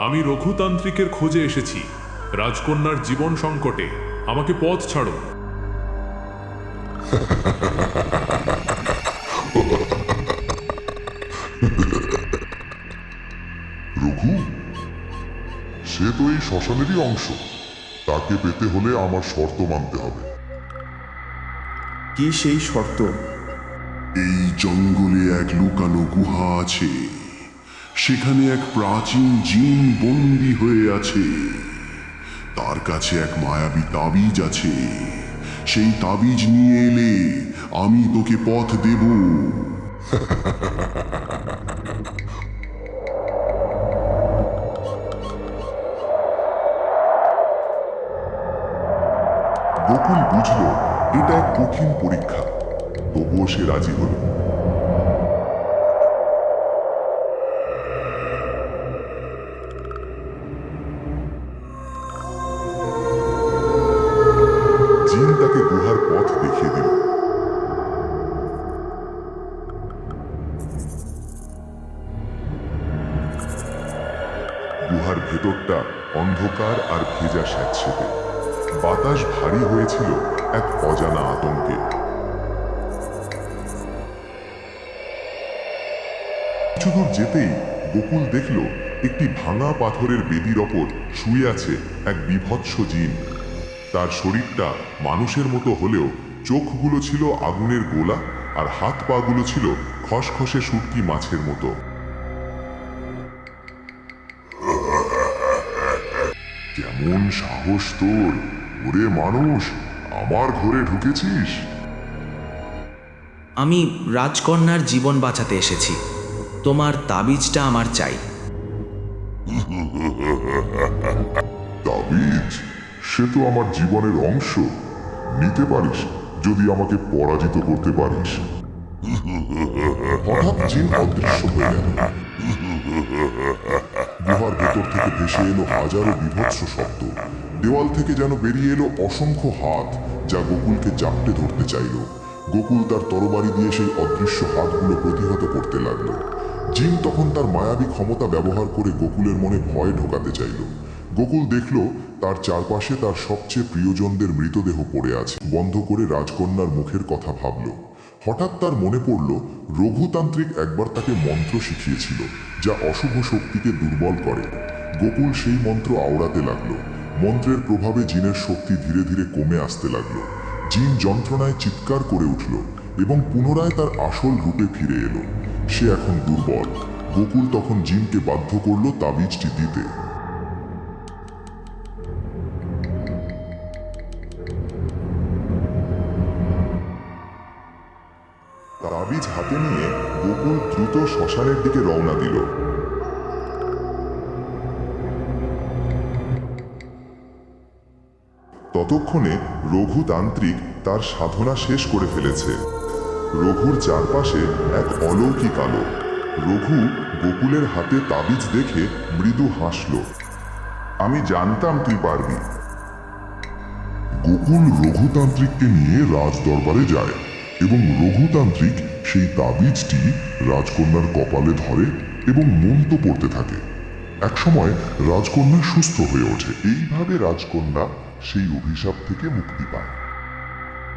আমি রঘুতান্ত্রিকের খোঁজে এসেছি। রাজকন্যার জীবন সংকটে, আমাকে পথ ছাড়ো। রঘু, সে তো এই শ্মশানেরই অংশ। তাকে পেতে হলে আমার শর্ত মানতে হবে। কি সেই শর্ত? এই জঙ্গলে এক লুকানো গুহা আছে, সেখানে এক প্রাচীন জিন বন্দী হয়ে আছে। তার কাছে এক মায়াবী তাবিজ আছে। সেই তাবিজ নিয়ে এলে আমি তোকে পথ দেব। গোকুল বুঝল এটা এক কঠিন পরীক্ষা, তবুও সে রাজি হল। জিন তাকে গুহার পথ দেখিয়ে দিল। গুহার ভেতরটা অন্ধকার আর ভেজা স্যাঁতসেঁতে। বাতাস ভারী হয়েছিল এক অজানা আতঙ্কে। কিছুদূর যেতেই গোকুল দেখল একটি ভাঙা পাথরের বেদির ওপর শুয়ে আছে এক বীভৎস জিন। তার শরীরটা মানুষের মতো হলেও চোখগুলো ছিল আগুনের গোলা, আর হাত পাগুলো ছিল খসখসে শুটকি মাছের মতো। কেমন সাহস তোর, ওরে মানুষ, আমার ঘরে ঢুকেছিস? আমি রাজকন্যার জীবন বাঁচাতে এসেছি। তোমার তাবিজটা আমার চাই। তাবিজ? সে তো আমার জীবনের অংশ। নিতে পারিস যদি আমাকে পরাজিত করতে পারিস। হঠাৎ জিন অদৃশ্য হয়ে গেল। গুহার ভেতর থেকে ভেসে এলো হাজারো বীভৎস শব্দ। দেওয়াল থেকে যেন বেরিয়ে এলো অসংখ্য হাত, যা গোকুলকে জাপটে ধরতে চাইল। গোকুল তার তরবারি দিয়ে সেই অদৃশ্য হাতগুলো প্রতিহত করতে লাগলো। জিন তখন তার মায়াবী ক্ষমতা ব্যবহার করে গোকুলের মনে ভয় ঢোকাতে চাইল। গোকুল দেখল তার চারপাশে তার সবচেয়ে প্রিয়জনদের মৃতদেহ পড়ে আছে। বন্ধ করে রাজকন্যার মুখের কথা ভাবল। হঠাৎ তার মনে পড়ল রঘুতান্ত্রিক একবার তাকে মন্ত্র শিখিয়েছিল, যা অশুভ শক্তিকে দুর্বল করে। গোকুল সেই মন্ত্র আওড়াতে লাগলো। মন্ত্রের প্রভাবে জিনের শক্তি ধীরে ধীরে কমে আসতে লাগলো। জিন যন্ত্রণায় চিৎকার করে উঠল এবং পুনরায় তার আসল রূপে ফিরে এলো। সে এখন দুর্বল। গোকুল তখন জিনকে বাধ্য করল তাবিজটি দিতে। তাবিজ হাতে নিয়ে গোকুল দ্রুত শ্মশানের দিকে রওনা দিল। ততক্ষণে রঘুতান্ত্রিক তার সাধনা শেষ করে ফেলেছে। রঘুর চারপাশে এক অলৌকিক আলো। রঘু গোকুলের হাতে তাবিজ দেখে মৃদু হাসল। আমি জানতাম তুই পারবি। গোকুল রঘুতান্ত্রিককে নিয়ে রাজ দরবারে যায় এবং রঘুতান্ত্রিক সেই তাবিজটি রাজকন্যার কপালে ধরে এবং মন্ত্র পড়তে থাকে। একসময় রাজকন্যা সুস্থ হয়ে ওঠে। এইভাবে রাজকন্যা সেই অভিশাপ থেকে মুক্তি পায়।